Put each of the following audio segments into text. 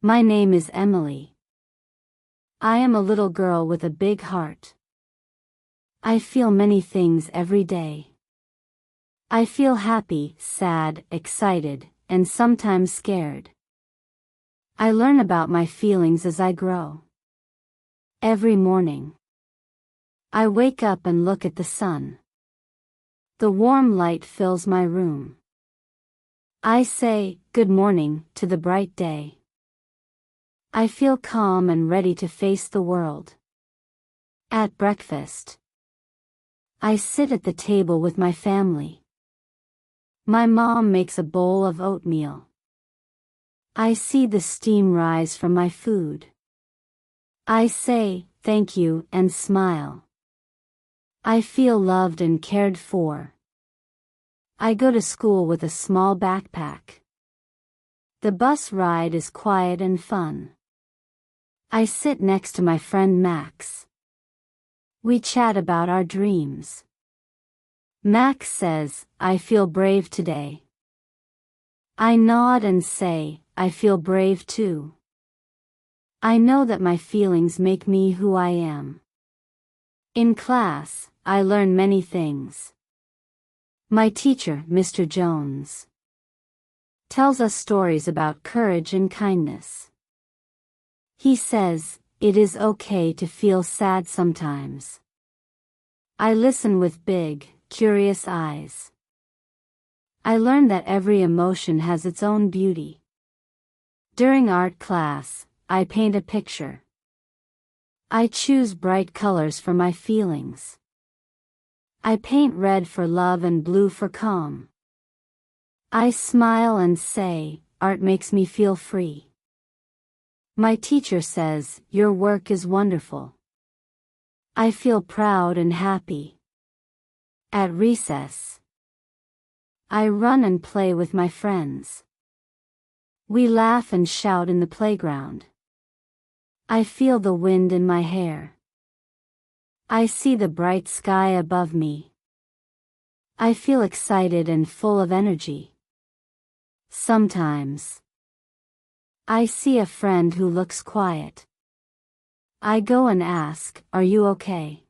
My name is Emily. I am a little girl with a big heart. I feel many things every day. I feel happy, sad, excited, and sometimes scared. I learn about my feelings as I grow. Every morning, I wake up and look at the sun. The warm light fills my room. I say, "Good morning," to the bright day. I feel calm and ready to face the world. At breakfast, I sit at the table with my family. My mom makes a bowl of oatmeal. I see the steam rise from my food. I say, "Thank you," and smile. I feel loved and cared for. I go to school with a small backpack. The bus ride is quiet and fun. I sit next to my friend Max. We chat about our dreams. Max says, "I feel brave today." I nod and say, "I feel brave too." I know that my feelings make me who I am. In class, I learn many things. My teacher, Mr. Jones, tells us stories about courage and kindness. He says, it is okay to feel sad sometimes. I listen with big, curious eyes. I learn that every emotion has its own beauty. During art class, I paint a picture. I choose bright colors for my feelings. I paint red for love and blue for calm. I smile and say, "Art makes me feel free." My teacher says, "Your work is wonderful." I feel proud and happy. At recess, I run and play with my friends. We laugh and shout in the playground. I feel the wind in my hair. I see the bright sky above me. I feel excited and full of energy. Sometimes, I see a friend who looks quiet. I go and ask, "Are you okay?"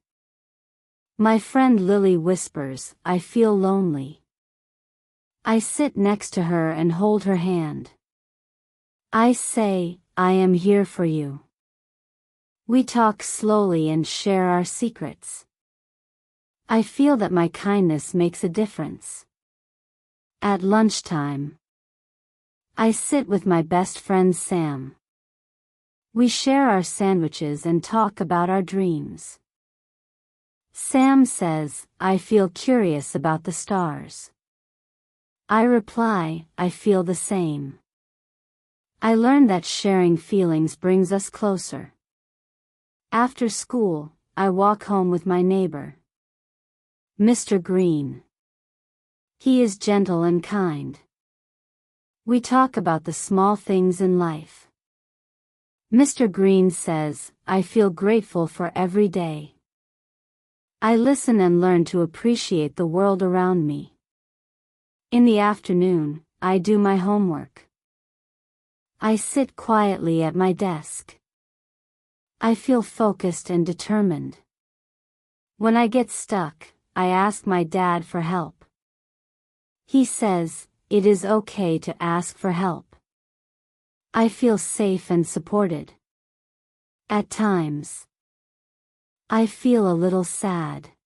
My friend Lily whispers, "I feel lonely." I sit next to her and hold her hand. I say, "I am here for you." We talk slowly and share our secrets. I feel that my kindness makes a difference. At lunchtime, I sit with my best friend Sam. We share our sandwiches and talk about our dreams. Sam says, "I feel curious about the stars." I reply, "I feel the same." I learn that sharing feelings brings us closer. After school, I walk home with my neighbor, Mr. Green. He is gentle and kind. We talk about the small things in life. Mr. Green says, "I feel grateful for every day." I listen and learn to appreciate the world around me. In the afternoon, I do my homework. I sit quietly at my desk. I feel focused and determined. When I get stuck, I ask my dad for help. He says, "It is okay to ask for help." I feel safe and supported. At times, I feel a little sad.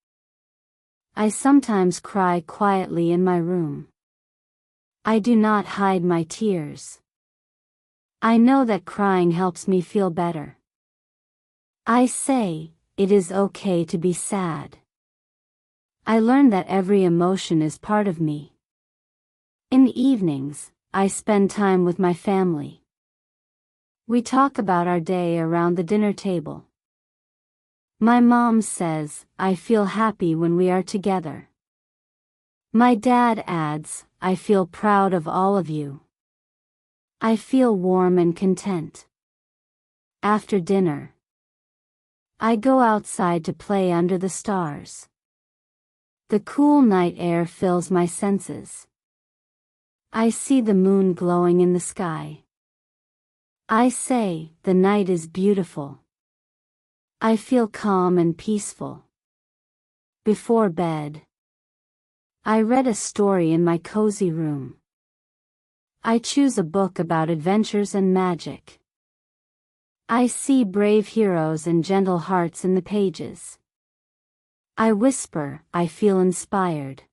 I sometimes cry quietly in my room. I do not hide my tears. I know that crying helps me feel better. I say, "It is okay to be sad." I learn that every emotion is part of me. In the evenings, I spend time with my family. We talk about our day around the dinner table. My mom says, "I feel happy when we are together." My dad adds, "I feel proud of all of you." I feel warm and content. After dinner, I go outside to play under the stars. The cool night air fills my senses. I see the moon glowing in the sky. I say, the night is beautiful. I feel calm and peaceful. Before bed, I read a story in my cozy room. I choose a book about adventures and magic. I see brave heroes and gentle hearts in the pages. I whisper, I feel inspired.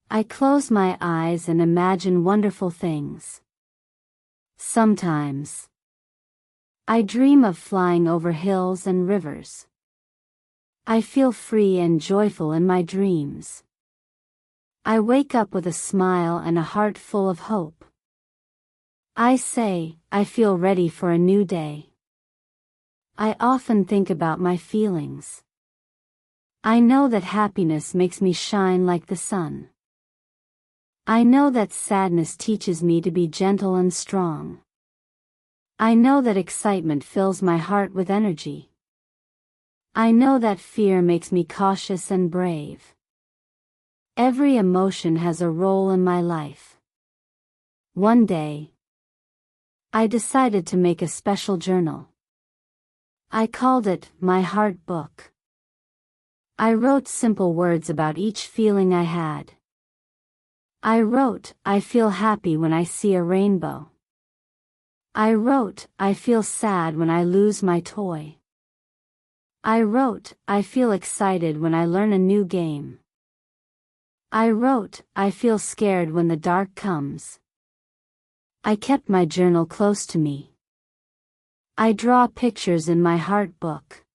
I close my eyes and imagine wonderful things. Sometimes, I dream of flying over hills and rivers. I feel free and joyful in my dreams. I wake up with a smile and a heart full of hope. I say, I feel ready for a new day. I often think about my feelings. I know that happiness makes me shine like the sun. I know that sadness teaches me to be gentle and strong. I know that excitement fills my heart with energy. I know that fear makes me cautious and brave. Every emotion has a role in my life. One day, I decided to make a special journal. I called it My Heart Book. I wrote simple words about each feeling I had. I wrote, I feel happy when I see a rainbow. I wrote, I feel sad when I lose my toy. I wrote, I feel excited when I learn a new game. I wrote, I feel scared when the dark comes. I kept my journal close to me. I draw pictures in my heart book.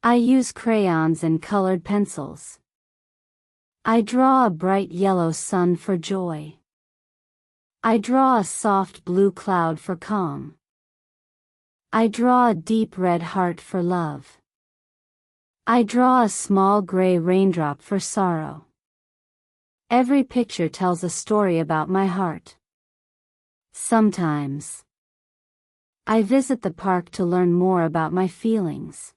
I use crayons and colored pencils. I draw a bright yellow sun for joy. I draw a soft blue cloud for calm. I draw a deep red heart for love. I draw a small gray raindrop for sorrow. Every picture tells a story about my heart. Sometimes, I visit the park to learn more about my feelings.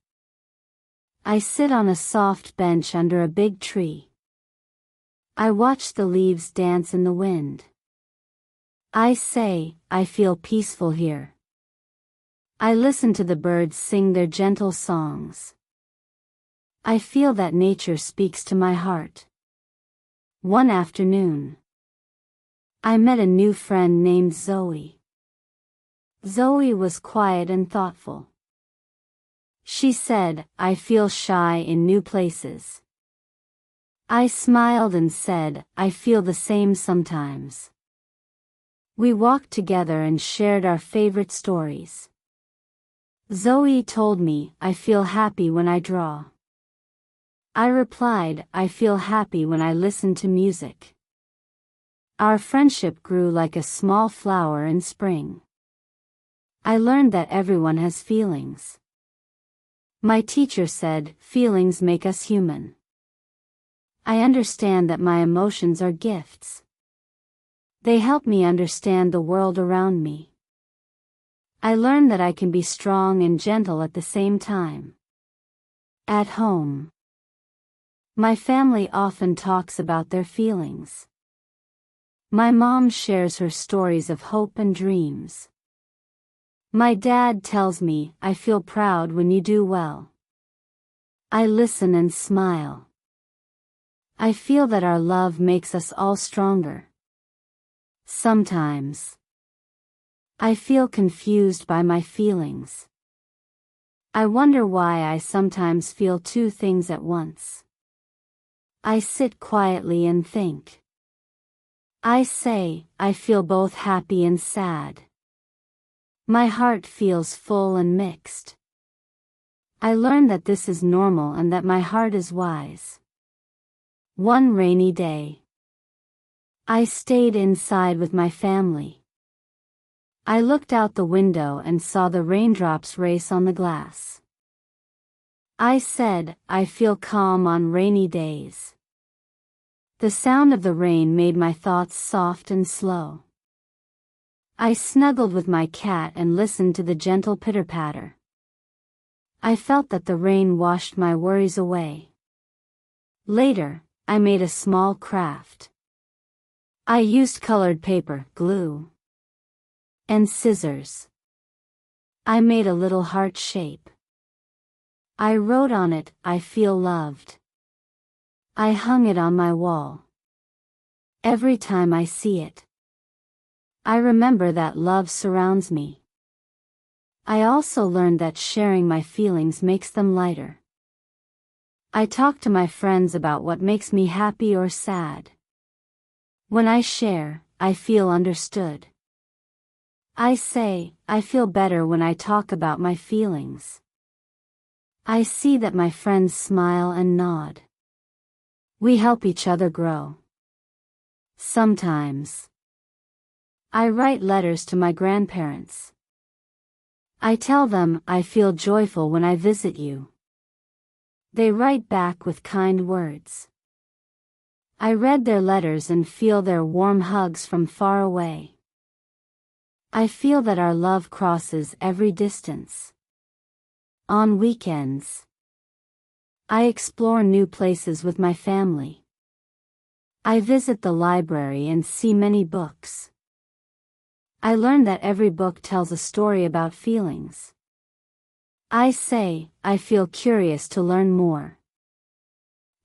I sit on a soft bench under a big tree. I watch the leaves dance in the wind. I say, I feel peaceful here. I listen to the birds sing their gentle songs. I feel that nature speaks to my heart. One afternoon, I met a new friend named Zoe. Zoe was quiet and thoughtful. She said, I feel shy in new places. I smiled and said, I feel the same sometimes. We walked together and shared our favorite stories. Zoe told me, I feel happy when I draw. I replied, I feel happy when I listen to music. Our friendship grew like a small flower in spring. I learned that everyone has feelings. My teacher said, feelings make us human. I understand that my emotions are gifts. They help me understand the world around me. I learned that I can be strong and gentle at the same time. At home, my family often talks about their feelings. My mom shares her stories of hope and dreams. My dad tells me, I feel proud when you do well. I listen and smile. I feel that our love makes us all stronger. Sometimes, I feel confused by my feelings. I wonder why I sometimes feel two things at once. I sit quietly and think. I say, I feel both happy and sad. My heart feels full and mixed. I learn that this is normal and that my heart is wise. One rainy day, I stayed inside with my family. I looked out the window and saw the raindrops race on the glass. I said, I feel calm on rainy days. The sound of the rain made my thoughts soft and slow. I snuggled with my cat and listened to the gentle pitter-patter. I felt that the rain washed my worries away. Later, I made a small craft. I used colored paper, glue, and scissors. I made a little heart shape. I wrote on it, I feel loved. I hung it on my wall. Every time I see it, I remember that love surrounds me. I also learned that sharing my feelings makes them lighter. I talk to my friends about what makes me happy or sad. When I share, I feel understood. I say, I feel better when I talk about my feelings. I see that my friends smile and nod. We help each other grow. Sometimes I write letters to my grandparents. I tell them I feel joyful when I visit you. They write back with kind words. I read their letters and feel their warm hugs from far away. I feel that our love crosses every distance. On weekends, I explore new places with my family. I visit the library and see many books. I learn that every book tells a story about feelings. I say, I feel curious to learn more.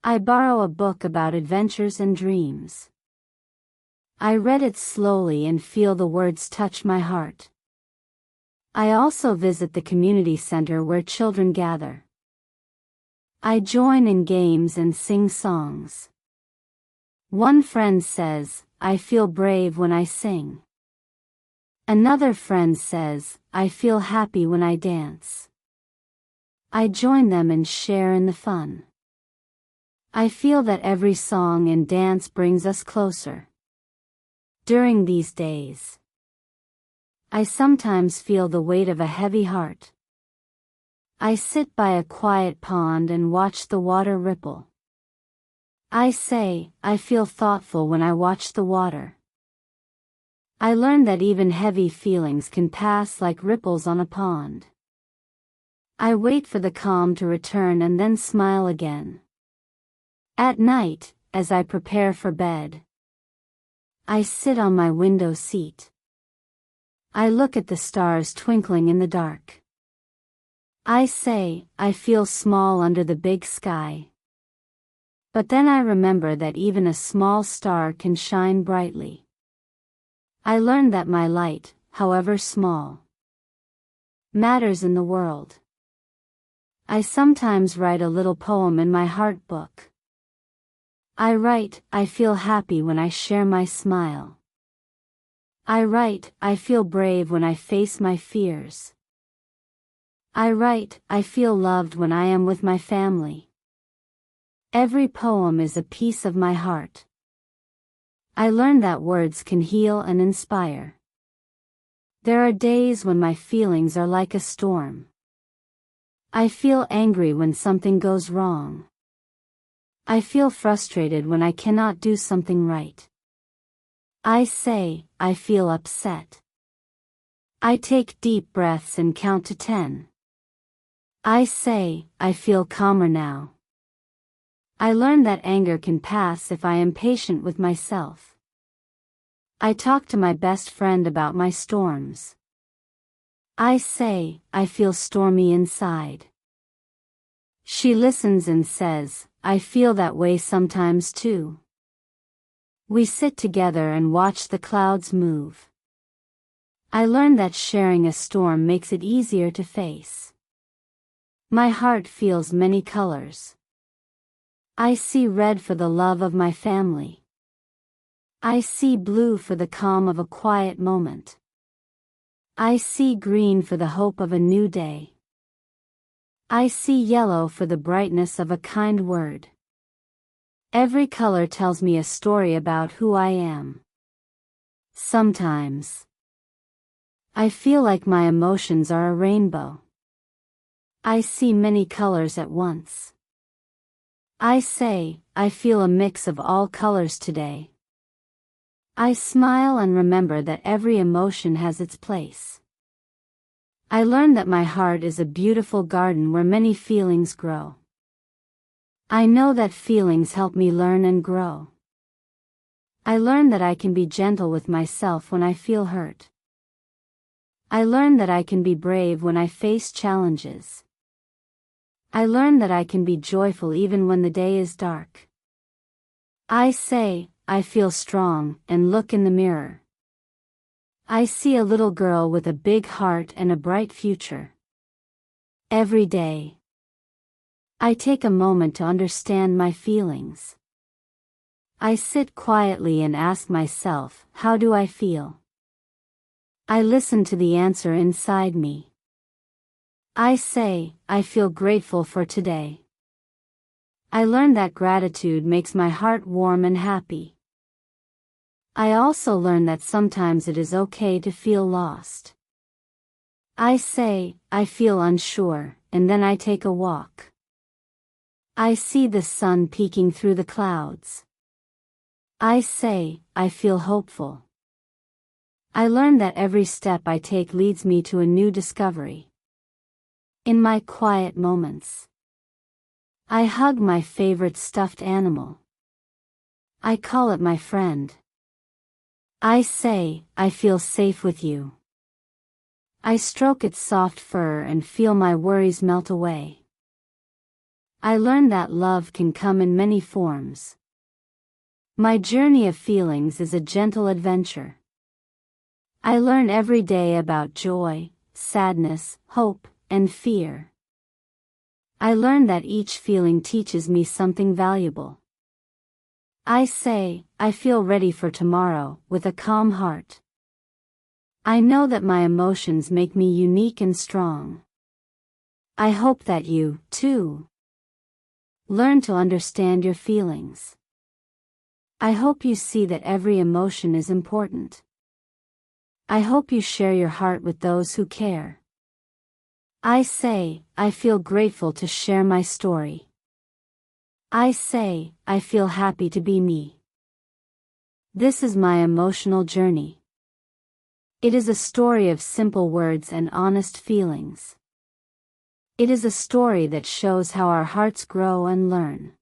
I borrow a book about adventures and dreams. I read it slowly and feel the words touch my heart. I also visit the community center where children gather. I join in games and sing songs. One friend says, I feel brave when I sing. Another friend says, I feel happy when I dance. I join them and share in the fun. I feel that every song and dance brings us closer. During these days, I sometimes feel the weight of a heavy heart. I sit by a quiet pond and watch the water ripple. I say, I feel thoughtful when I watch the water. I learn that even heavy feelings can pass like ripples on a pond. I wait for the calm to return and then smile again. At night, as I prepare for bed, I sit on my window seat. I look at the stars twinkling in the dark. I say, I feel small under the big sky. But then I remember that even a small star can shine brightly. I learned that my light, however small, matters in the world. I sometimes write a little poem in my heart book. I write, I feel happy when I share my smile. I write, I feel brave when I face my fears. I write, I feel loved when I am with my family. Every poem is a piece of my heart. I learned that words can heal and inspire. There are days when my feelings are like a storm. I feel angry when something goes wrong. I feel frustrated when I cannot do something right. I say, I feel upset. I take deep breaths and count to 10. I say, I feel calmer now. I learn that anger can pass if I am patient with myself. I talk to my best friend about my storms. I say, I feel stormy inside. She listens and says, I feel that way sometimes too. We sit together and watch the clouds move. I learn that sharing a storm makes it easier to face. My heart feels many colors. I see red for the love of my family. I see blue for the calm of a quiet moment. I see green for the hope of a new day. I see yellow for the brightness of a kind word. Every color tells me a story about who I am. Sometimes I feel like my emotions are a rainbow. I see many colors at once. I say, I feel a mix of all colors today. I smile and remember that every emotion has its place. I learn that my heart is a beautiful garden where many feelings grow. I know that feelings help me learn and grow. I learn that I can be gentle with myself when I feel hurt. I learn that I can be brave when I face challenges. I learn that I can be joyful even when the day is dark. I say, I feel strong, and look in the mirror. I see a little girl with a big heart and a bright future. Every day, I take a moment to understand my feelings. I sit quietly and ask myself, how do I feel? I listen to the answer inside me. I say, I feel grateful for today. I learn that gratitude makes my heart warm and happy. I also learn that sometimes it is okay to feel lost. I say, I feel unsure, and then I take a walk. I see the sun peeking through the clouds. I say, I feel hopeful. I learn that every step I take leads me to a new discovery. In my quiet moments, I hug my favorite stuffed animal. I call it my friend. I say, I feel safe with you. I stroke its soft fur and feel my worries melt away. I learn that love can come in many forms. My journey of feelings is a gentle adventure. I learn every day about joy, sadness, hope, and fear. I learn that each feeling teaches me something valuable. I say, I feel ready for tomorrow, with a calm heart. I know that my emotions make me unique and strong. I hope that you, too, learn to understand your feelings. I hope you see that every emotion is important. I hope you share your heart with those who care. I say, I feel grateful to share my story. I say, I feel happy to be me. This is my emotional journey. It is a story of simple words and honest feelings. It is a story that shows how our hearts grow and learn.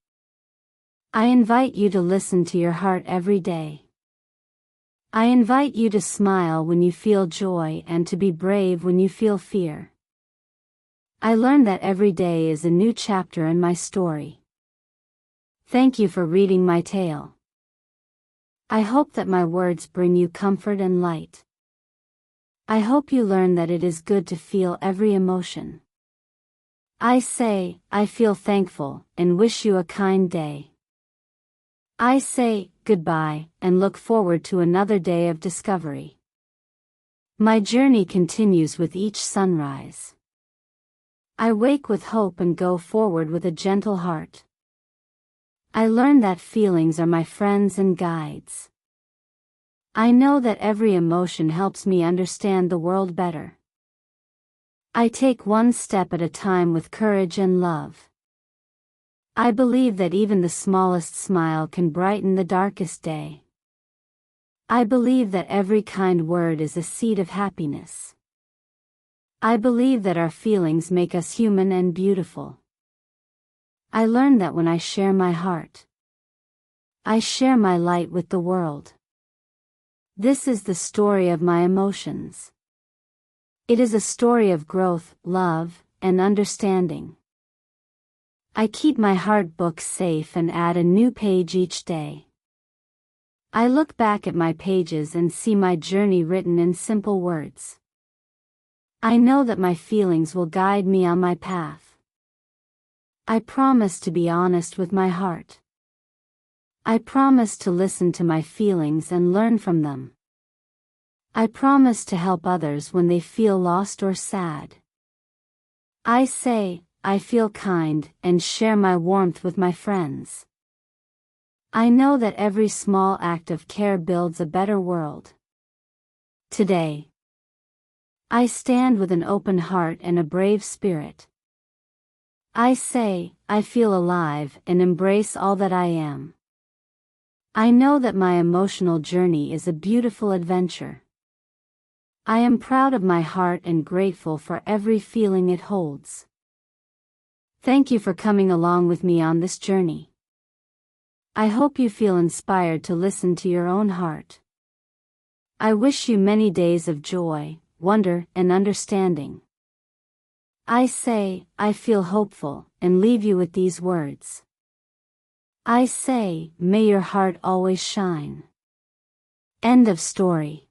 I invite you to listen to your heart every day. I invite you to smile when you feel joy and to be brave when you feel fear. I learn that every day is a new chapter in my story. Thank you for reading my tale. I hope that my words bring you comfort and light. I hope you learn that it is good to feel every emotion. I say, I feel thankful, and wish you a kind day. I say, goodbye, and look forward to another day of discovery. My journey continues with each sunrise. I wake with hope and go forward with a gentle heart. I learn that feelings are my friends and guides. I know that every emotion helps me understand the world better. I take one step at a time with courage and love. I believe that even the smallest smile can brighten the darkest day. I believe that every kind word is a seed of happiness. I believe that our feelings make us human and beautiful. I learn that when I share my heart, I share my light with the world. This is the story of my emotions. It is a story of growth, love, and understanding. I keep my heart book safe and add a new page each day. I look back at my pages and see my journey written in simple words. I know that my feelings will guide me on my path. I promise to be honest with my heart. I promise to listen to my feelings and learn from them. I promise to help others when they feel lost or sad. I say, I feel kind, and share my warmth with my friends. I know that every small act of care builds a better world. Today, I stand with an open heart and a brave spirit. I say, I feel alive and embrace all that I am. I know that my emotional journey is a beautiful adventure. I am proud of my heart and grateful for every feeling it holds. Thank you for coming along with me on this journey. I hope you feel inspired to listen to your own heart. I wish you many days of joy, wonder, and understanding. I say, I feel hopeful, and leave you with these words. I say, may your heart always shine. End of story.